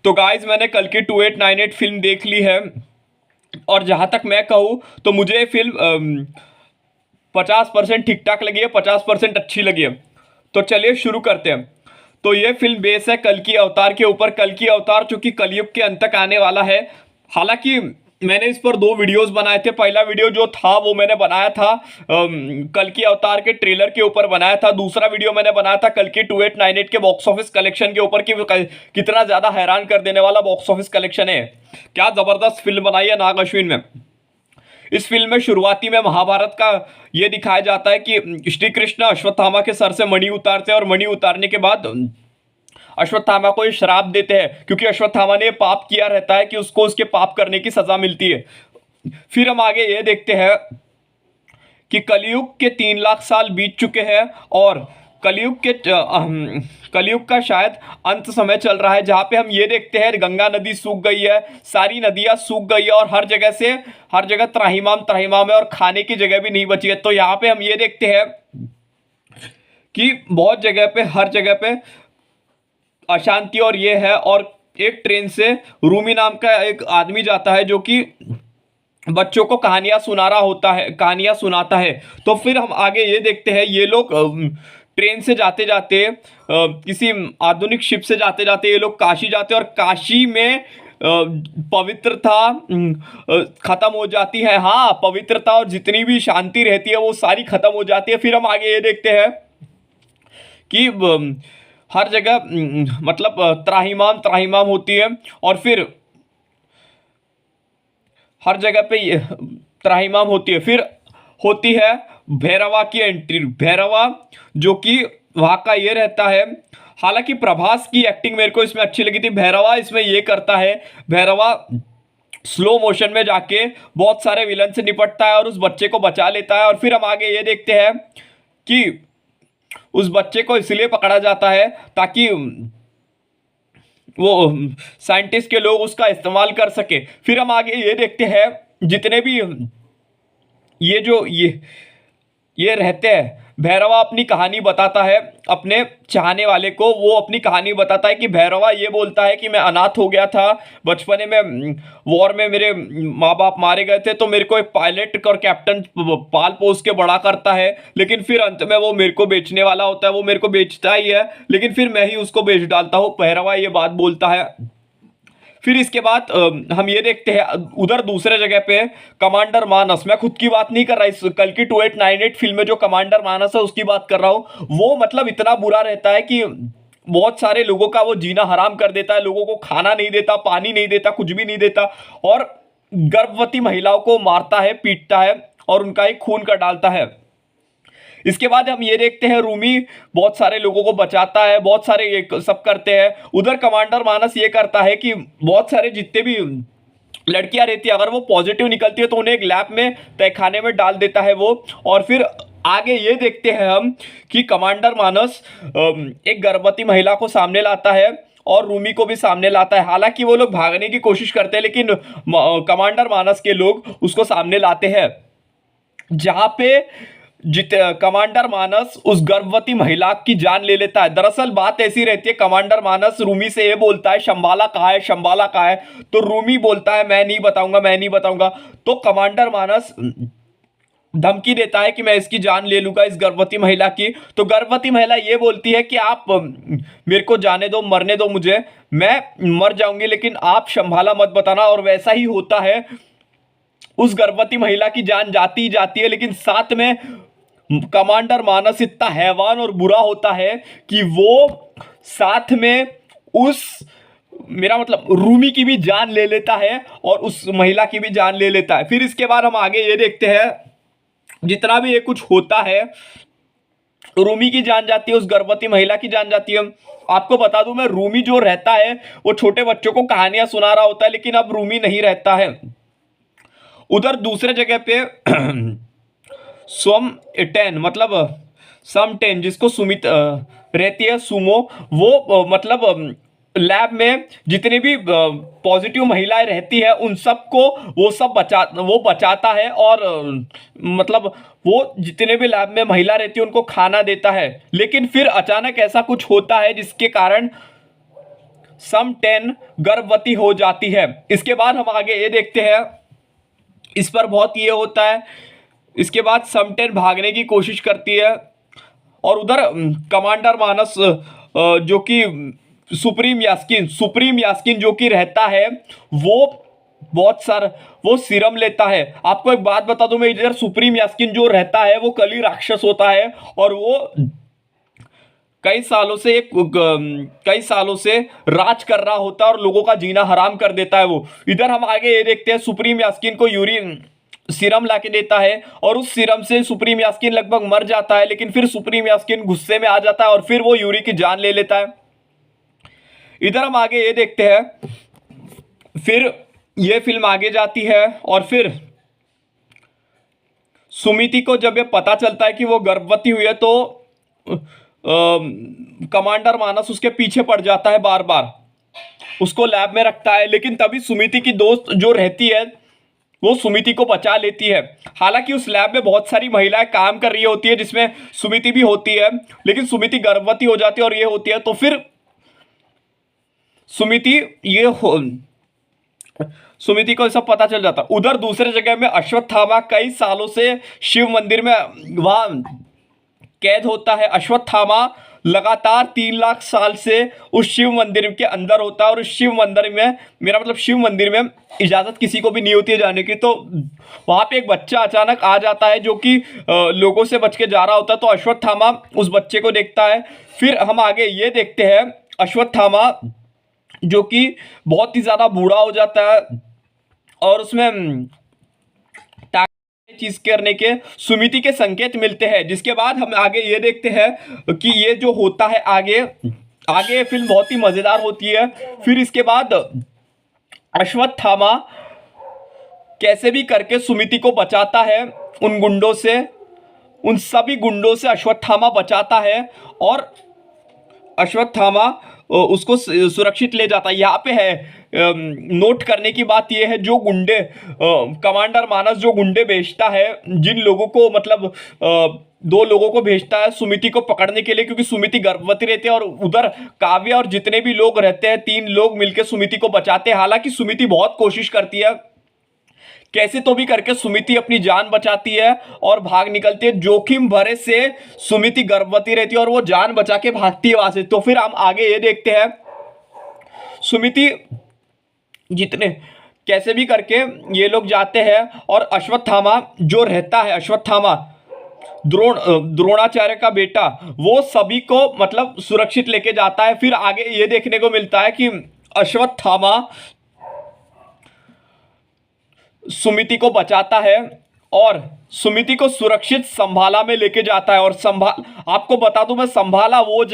तो गाइज मैंने कल की 2898 फिल्म देख ली है। और जहाँ तक मैं कहूँ तो मुझे ये फिल्म 50% ठीक ठाक लगी है, 50% अच्छी लगी है। तो चलिए शुरू करते हैं। तो ये फिल्म बेस है कल की अवतार के ऊपर। कल की अवतार चूंकि कलयुग के अंत तक आने वाला है। हालांकि मैंने इस पर 2 वीडियोस बनाए थे। पहला वीडियो जो था वो मैंने बनाया था कल की अवतार के ट्रेलर के ऊपर बनाया था। दूसरा वीडियो मैंने बनाया था कल की 2898 के बॉक्स ऑफिस कलेक्शन के ऊपर कि कितना ज्यादा हैरान कर देने वाला बॉक्स ऑफिस कलेक्शन है। क्या जबरदस्त फिल्म बनाई है नाग अश्विन में। इस फिल्म में शुरुआती में महाभारत का यह दिखाया जाता है कि श्री कृष्ण अश्वत्थामा के सर से मणि उतारते हैं और मणि उतारने के बाद अश्वत्थामा को ये श्राप देते हैं, क्योंकि अश्वत्थामा ने पाप किया रहता है कि उसको उसके पाप करने की सजा मिलती है। फिर हम आगे ये देखते हैं कि कलयुग के 3 लाख साल बीत चुके हैं और कलयुग का शायद अंत समय चल रहा है, जहां पे हम ये देखते हैं गंगा नदी सूख गई है, सारी नदियां सूख गई है और हर जगह त्राहिमाम त्राहिमाम है और खाने की जगह भी नहीं बची है। तो यहाँ पे हम ये देखते हैं कि बहुत जगह पे, हर जगह पे अशांति और ये है। और एक ट्रेन से रूमी नाम का एक आदमी जाता है जो कि बच्चों को कहानियां सुना रहा होता है, कहानियां सुनाता है। तो फिर हम आगे ये देखते हैं ये लोग ट्रेन से जाते जाते किसी आधुनिक शिप से जाते जाते ये लोग काशी जाते हैं और काशी में पवित्रता खत्म हो जाती है। हाँ, पवित्रता और जितनी भी शांति रहती है वो सारी खत्म हो जाती है। फिर हम आगे ये देखते हैं कि हर जगह मतलब त्राहिमाम त्राहिमाम होती है और फिर हर जगह पे त्राहिमाम होती है। फिर होती है भैरवा की एंट्री। भैरवा जो कि वहाँ का ये रहता है। हालांकि प्रभास की एक्टिंग मेरे को इसमें अच्छी लगी थी। भैरवा इसमें ये करता है, भैरवा स्लो मोशन में जाके बहुत सारे विलन से निपटता है और उस बच्चे को बचा लेता है। और फिर हम आगे ये देखते हैं कि उस बच्चे को इसलिए पकड़ा जाता है ताकि वो साइंटिस्ट के लोग उसका इस्तेमाल कर सके। फिर हम आगे ये देखते हैं जितने भी ये जो ये रहते हैं, भैरवा अपनी कहानी बताता है अपने चाहने वाले को। वो अपनी कहानी बताता है कि भैरवा ये बोलता है कि मैं अनाथ हो गया था बचपने में, वॉर में मेरे माँ बाप मारे गए थे, तो मेरे को एक पायलट और कैप्टन पाल पोस के बड़ा करता है, लेकिन फिर अंत में वो मेरे को बेचने वाला होता है। वो मेरे को बेचता ही है लेकिन फिर मैं ही उसको बेच डालता हूँ। भैरवा ये बात बोलता है। फिर इसके बाद हम ये देखते हैं उधर दूसरे जगह पे कमांडर मानस। मैं खुद की बात नहीं कर रहा, इस कल की 2898 फिल्म में जो कमांडर मानस है उसकी बात कर रहा हूं। वो मतलब इतना बुरा रहता है कि बहुत सारे लोगों का वो जीना हराम कर देता है। लोगों को खाना नहीं देता, पानी नहीं देता, कुछ भी नहीं देता और गर्भवती महिलाओं को मारता है, पीटता है और उनका एक खून कर डालता है। इसके बाद हम ये देखते हैं रूमी बहुत सारे लोगों को बचाता है, बहुत सारे ये सब करते हैं। उधर कमांडर मानस ये करता है कि बहुत सारे जितने भी लड़कियां रहती है अगर वो पॉजिटिव निकलती है तो उन्हें एक लैब में तहखाने में डाल देता है वो। और फिर आगे ये देखते हैं हम कि कमांडर मानस एक गर्भवती महिला को सामने लाता है और रूमी को भी सामने लाता है। हालांकि वो लोग भागने की कोशिश करते हैं लेकिन कमांडर मानस के लोग उसको सामने लाते हैं, जहां पे कमांडर मानस उस गर्भवती महिला की जान ले लेता है। दरअसल बात ऐसी रहती है, कमांडर मानस रूमी से ये बोलता है शंबाला कहाँ है, शंबाला कहाँ है। तो रूमी बोलता है मैं नहीं बताऊंगा, मैं नहीं बताऊंगा। तो कमांडर मानस धमकी देता है कि मैं इसकी जान ले लूंगा, इस गर्भवती महिला की। तो गर्भवती महिला ये बोलती है कि आप मेरे को जाने दो, मरने दो मुझे, मैं मर जाऊंगी लेकिन आप शंबाला मत बताना। और वैसा ही होता है, उस गर्भवती महिला की जान जाती ही जाती है। लेकिन साथ में कमांडर मानस इतना हैवान और बुरा होता है कि वो साथ में उस मेरा मतलब रूमी की भी जान ले लेता है और उस महिला की भी जान ले लेता है। फिर इसके बाद हम आगे ये देखते हैं जितना भी ये कुछ होता है, रूमी की जान जाती है, उस गर्भवती महिला की जान जाती है। आपको बता दूं मैं, रूमी जो रहता है वो छोटे बच्चों को कहानियां सुना रहा होता है, लेकिन अब रूमी नहीं रहता है। उधर दूसरे जगह पे सोम 10 मतलब सम 10 जिसको सुमित रहती है सुमो, वो मतलब लैब में जितनी भी पॉजिटिव महिलाएं रहती है उन सबको वो बचाता है और मतलब वो जितने भी लैब में महिला रहती है उनको खाना देता है। लेकिन फिर अचानक ऐसा कुछ होता है जिसके कारण सम 10 गर्भवती हो जाती है। इसके बाद हम आगे ये देखते हैं, इस पर बहुत ये होता है। इसके बाद सम 10 भागने की कोशिश करती है और उधर कमांडर मानस जो कि सुप्रीम यास्किन जो कि रहता है, वो बहुत सारा वो सीरम लेता है। आपको एक बात बता दूं मैं, इधर सुप्रीम यास्किन जो रहता है वो कली राक्षस होता है और वो कई सालों से राज कर रहा होता है और लोगों का जीना हराम कर देता है वो। इधर हम आगे ये देखते हैं, सुप्रीम यास्किन को यूरी सीरम लाके देता है और उस सीरम से सुप्रीम यास्किन लगभग मर जाता है, लेकिन फिर सुप्रीम यास्किन गुस्से में आ जाता है और फिर वो यूरी की जान ले लेता है। इधर हम आगे ये देखते हैं, फिर ये फिल्म आगे जाती है और फिर सुमिति को जब ये पता चलता है कि वो गर्भवती हुई है तो कमांडर मानस उसके पीछे पड़ जाता है, बार बार उसको लैब में रखता है। लेकिन तभी सुमिति की दोस्त जो रहती है वो सुमिति को बचा लेती है। हालांकि उस लैब में बहुत सारी महिलाएं काम कर रही होती है जिसमें सुमिति भी होती है, लेकिन सुमिति गर्भवती हो जाती है और ये होती है, तो फिर सुमिति को सब पता चल जाता। उधर दूसरे जगह में अश्वत्थामा कई सालों से शिव मंदिर में वहां कैद होता है। अश्वत्थामा लगातार 3 लाख साल से उस शिव मंदिर के अंदर होता है और उस शिव मंदिर में, मेरा मतलब शिव मंदिर में इजाज़त किसी को भी नहीं होती है जाने की। तो वहाँ पे एक बच्चा अचानक आ जाता है जो कि लोगों से बच के जा रहा होता है, तो अश्वत्थामा उस बच्चे को देखता है। फिर हम आगे ये देखते हैं, अश्वत्थामा जो कि बहुत ही ज़्यादा बूढ़ा हो जाता है और उसमें चीज करने के सुमिति के संकेत मिलते हैं। जिसके बाद हम आगे ये देखते हैं कि ये जो होता है आगे फिल्म बहुत ही मजेदार होती है। फिर इसके बाद अश्वत्थामा कैसे भी करके सुमिति को बचाता है उन गुंडों से, उन सभी गुंडों से अश्वत्थामा बचाता है और अश्वत्थामा उसको सुरक्षित ले जाता है। यहाँ पे है नोट करने की बात यह है, जो गुंडे कमांडर मानस जो गुंडे भेजता है, जिन लोगों को मतलब 2 लोगों को भेजता है सुमिति को पकड़ने के लिए, क्योंकि सुमिति गर्भवती रहती है और उधर काव्य और जितने भी लोग रहते हैं 3 लोग मिलकर सुमिति को बचाते हैं। हालांकि सुमिति बहुत कोशिश करती है, कैसे तो भी करके सुमिति अपनी जान बचाती है और भाग निकलती है। जोखिम भरे से सुमिति गर्भवती रहती है और वो जान बचा के भागती है वहां से। तो फिर हम आगे ये देखते हैं, सुमिति जितने कैसे भी करके ये लोग जाते हैं और अश्वत्थामा जो रहता है, अश्वत्थामा द्रोणाचार्य का बेटा, वो सभी को मतलब सुरक्षित लेके जाता है। फिर आगे ये देखने को मिलता है कि अश्वत्थामा सुमिति को बचाता है और सुमिति को सुरक्षित संभाला में लेके जाता है। और आपको बता दूं मैं, संभाला वो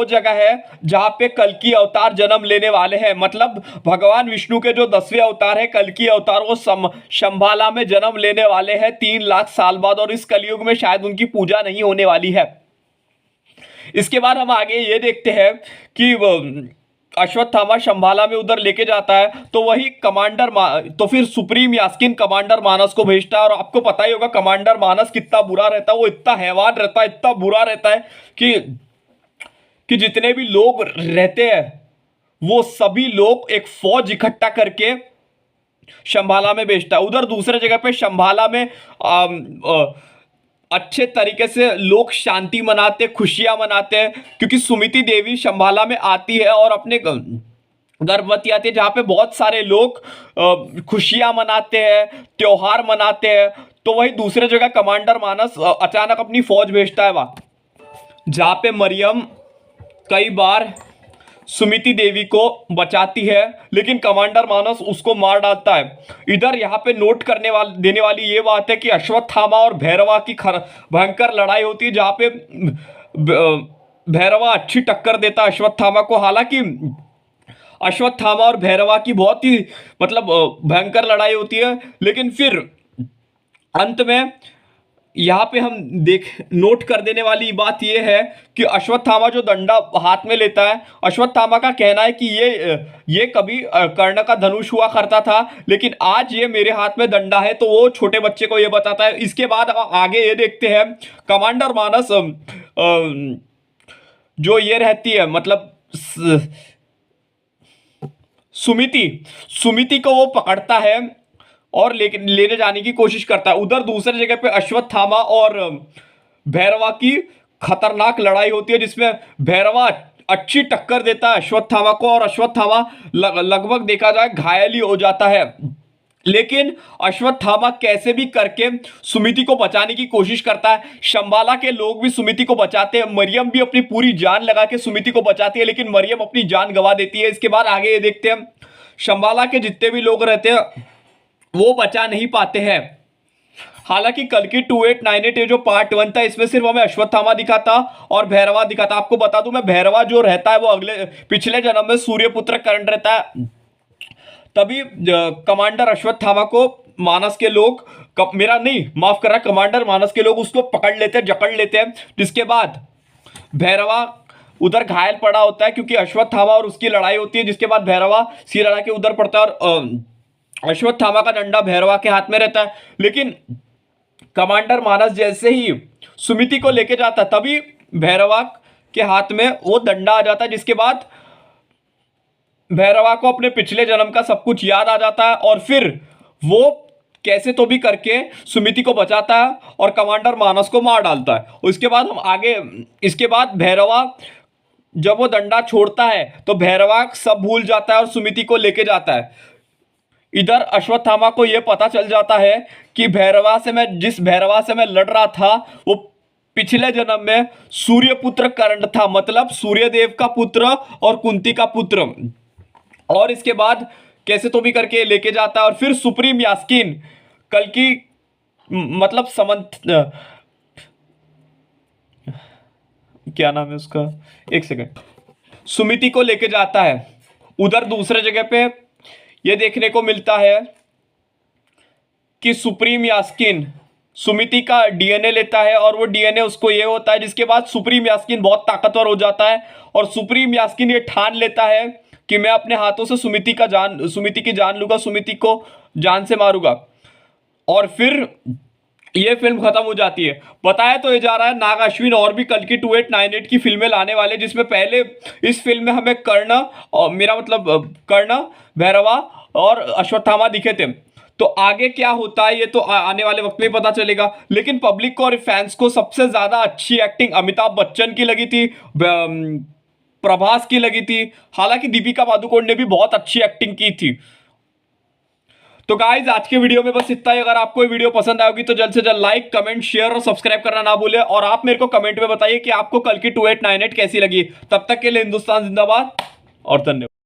जगह है जहां पे कल्कि अवतार जन्म लेने वाले हैं। मतलब भगवान विष्णु के जो 10वें अवतार है कल्कि अवतार, वो संभाला में जन्म लेने वाले हैं 3 लाख साल बाद, और इस कलयुग में शायद उनकी पूजा नहीं होने वाली है। इसके बाद हम आगे ये देखते हैं कि अश्वत्थामा शंभाला में उधर लेके जाता है, तो वही तो फिर सुप्रीम यास्किन कमांडर मानस को भेजता है। और आपको पता ही होगा कमांडर मानस कितना बुरा रहता है, वो इतना हैवान रहता है, इतना बुरा रहता है कि जितने भी लोग रहते हैं वो सभी लोग एक फौज इकट्ठा करके शंभाला में भेजता है। उधर दूसरे जगह पे शंभाला में अच्छे तरीके से लोग शांति मनाते, खुशियां मनाते हैं, क्योंकि सुमिति देवी शंभाला में आती है और अपने गर्भवती आती है, जहाँ पे बहुत सारे लोग खुशियां मनाते हैं, त्योहार मनाते हैं। तो वही दूसरे जगह कमांडर मानस अचानक अपनी फौज भेजता है वहाँ, जहाँ पे मरियम कई बार सुमिति देवी को बचाती है, लेकिन कमांडर मानस उसको मार डालता है। इधर यहाँ पे नोट देने वाली ये बात है कि अश्वत्थामा और भैरवा की भयंकर लड़ाई होती है, जहाँ पे भैरवा अच्छी टक्कर देता है अश्वत्थामा को। हालांकि अश्वत्थामा और भैरवा की बहुत ही मतलब भयंकर लड़ाई होती है, लेकिन फिर अंत में यहाँ पे हम नोट कर देने वाली बात यह है कि अश्वत्थामा जो डंडा हाथ में लेता है, अश्वत्थामा का कहना है कि ये कभी कर्ण का धनुष हुआ करता था, लेकिन आज ये मेरे हाथ में डंडा है। तो वो छोटे बच्चे को ये बताता है। इसके बाद आगे ये देखते हैं, कमांडर मानस जो ये रहती है, मतलब स- सुमिति सुमिति को वो पकड़ता है और लेने जाने की कोशिश करता है। उधर दूसरी जगह पे अश्वत्थामा और भैरवा की खतरनाक लड़ाई होती है, जिसमें भैरवा अच्छी टक्कर देता है अश्वत्थामा को, और अश्वत्थामा लगभग देखा जाए घायल ही हो जाता है। लेकिन अश्वत्थामा कैसे भी करके सुमिति को बचाने की कोशिश करता है। शंबाला के लोग भी सुमिति को बचाते हैं, मरियम भी अपनी पूरी जान लगा के सुमिति को बचाती है, लेकिन मरियम अपनी जान गंवा देती है। इसके बाद आगे ये देखते हैं, शंबाला के जितने भी लोग रहते हैं वो बचा नहीं पाते हैं। हालांकि कल की 2898 ये जो पार्ट 1 था, इसमें सिर्फ हमें अश्वत्थामा दिखा था और भैरवा दिखा था। आपको बता दूं मैं, भैरवा जो रहता है वो पिछले जन्म में सूर्यपुत्र कर्ण रहता है। तभी कमांडर अश्वत्थामा को मानस के लोग मेरा नहीं माफ कर रहा, कमांडर मानस के लोग उसको पकड़ लेते हैं, जकड़ लेते हैं। जिसके बाद भैरवा उधर घायल पड़ा होता है, क्योंकि अश्वत्थामा और उसकी लड़ाई होती है। जिसके बाद भैरवा सिर अड़ा के उधर पड़ता है और अश्वत्थामा का डंडा भैरवा के हाथ में रहता है। लेकिन कमांडर मानस जैसे ही सुमिति को लेके जाता, तभी भैरवा के हाथ में वो डंडा आ जाता है। जिसके बाद भैरवा को अपने पिछले जन्म का सब कुछ याद आ जाता है और फिर वो कैसे तो भी करके सुमिति को बचाता है और कमांडर मानस को मार डालता है। उसके बाद हम आगे, इसके बाद भैरवा जब वो डंडा छोड़ता है तो भैरवा सब भूल जाता है और सुमिति को लेके जाता है। इधर अश्वत्थामा को यह पता चल जाता है कि जिस भैरवा से मैं लड़ रहा था वो पिछले जन्म में सूर्यपुत्र कर्ण था, मतलब सूर्यदेव का पुत्र और कुंती का पुत्र। और इसके बाद कैसे तो भी करके लेके जाता है और फिर सुप्रीम यास्कीन कल की मतलब समंत क्या नाम है उसका, एक सेकंड, सुमिति को लेके जाता है। उधर दूसरे जगह पे ये देखने को मिलता है कि सुप्रीम यास्कीन सुमिति का डीएनए लेता है और वो डीएनए उसको ये होता है। जिसके बाद सुप्रीम यास्कीन बहुत ताकतवर हो जाता है और सुप्रीम यास्कीन ये ठान लेता है कि मैं अपने हाथों से सुमिति की जान लूंगा, सुमिति को जान से मारूंगा। और फिर ये फिल्म खत्म हो जाती है। बताया तो ये जा रहा है नाग अश्विन और भी कल की 2898 की फिल्में लाने वाले, जिसमें पहले इस फिल्म में हमें कर्ण और मेरा मतलब कर्ण, भैरवा और अश्वत्थामा दिखे थे। तो आगे क्या होता है ये तो आने वाले वक्त में पता चलेगा। लेकिन पब्लिक को और फैंस को सबसे ज्यादा अच्छी एक्टिंग अमिताभ बच्चन की लगी थी, प्रभास की लगी थी। हालांकि दीपिका पादुकोण ने भी बहुत अच्छी एक्टिंग की थी। तो गाइज आज के वीडियो में बस इतना ही। अगर आपको ये वीडियो पसंद आएगी तो जल्द से जल्द लाइक, कमेंट, शेयर और सब्सक्राइब करना ना भूलें। और आप मेरे को कमेंट में बताइए कि आपको कल की 2898 कैसी लगी। तब तक के लिए हिंदुस्तान जिंदाबाद और धन्यवाद।